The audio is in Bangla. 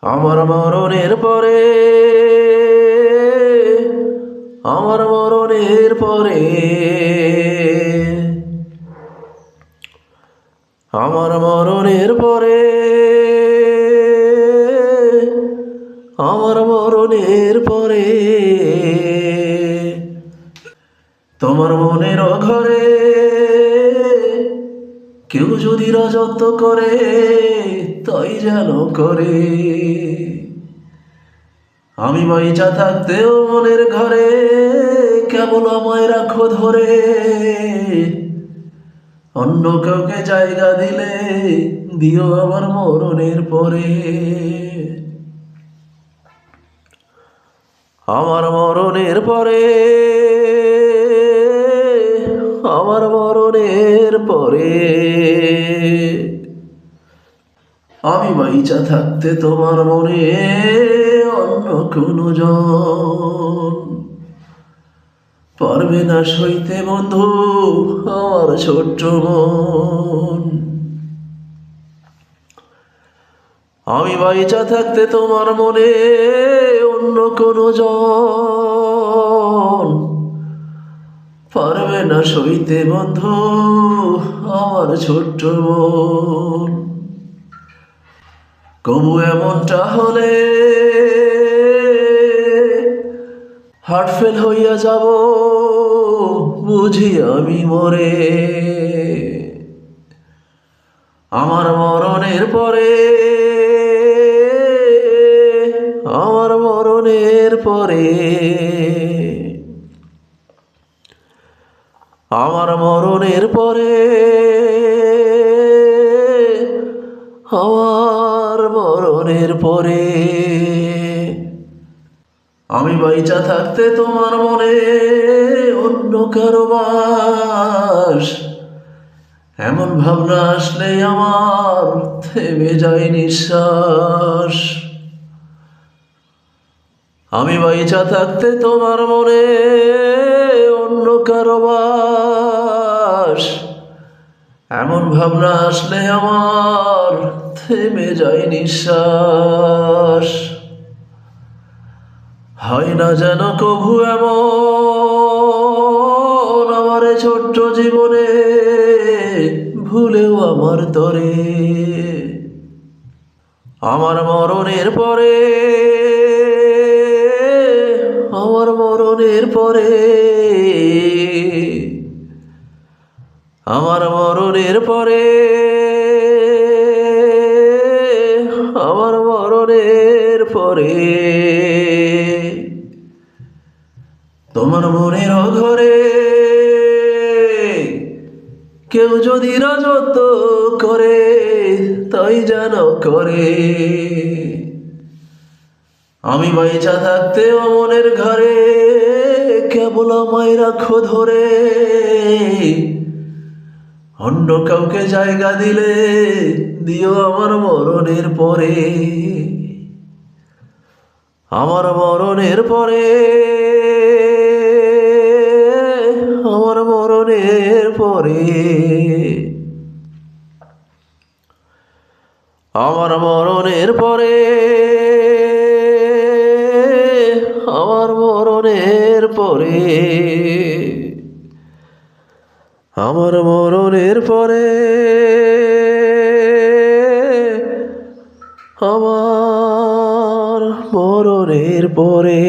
আমার মরণের পরে, আমার মরণের পরে, আমার মরণের পরে, আমার মরণের পরে তোমার মনের ঘরে কেউ যদি রাজত্ব করে, তাই যেন করে। আমি বাইচা থাকতেও মনের ঘরে কেবল আমায় রাখো ধরে। অন্য কাউকে জায়গা দিলে দিও আমার মরণের পরে। আমার মরণের পরে, আমার মরণের পরে আমি বাইচা থাকতে তোমার মনে অন্য কোনো জন পারবে না সইতে বন্ধু আমার ছোট্ট মন। আমি বাইচা থাকতে তোমার মনে অন্য কোনো জন পারবে না সইতে বন্ধু আমার ছোট্ট মন। কবু এমনটা হলে হার্ট ফেল হইয়া যাব বুঝি আমি মরে। আমার মরণের পরে, আমার মরণের পরে, আমার মরণের পরে, আমার মরণের পরে আমি বাইচা থাকতে তোমার মনে অন্য কারো বাস, এমন ভাবনা আসলে আমার থেমে যায় নিঃশ্বাস। আমি বাইচা থাকতে তোমার মনে অন্য কারো বাস, এমন ভাবনা আসলে আমার থেমে যায় নিঃশ্বাস। হয় না যেন কভু এমন আমার ছোট্ট জীবনে ভুলেও আমার তরে। আমার মরণের পরে, আমার মরণের পরে, আমার মরণের পরে, আমার মরণের পরে তোমার মনের ঘরে কেউ যদি রাজত্ব করে, তাই যেন করে। আমি বাইচা থাকতে মনের ঘরে কেবল আমায় রাখো ধরে। অন্য কাউকে জায়গা দিলে দিও আমার মরণের পরে। আমার মরণের পরে, আমার মরণের পরে, আমার মরণের পরে, আমার মরণের পরে, আমার মরণের পরে, আমার মরণের পরে।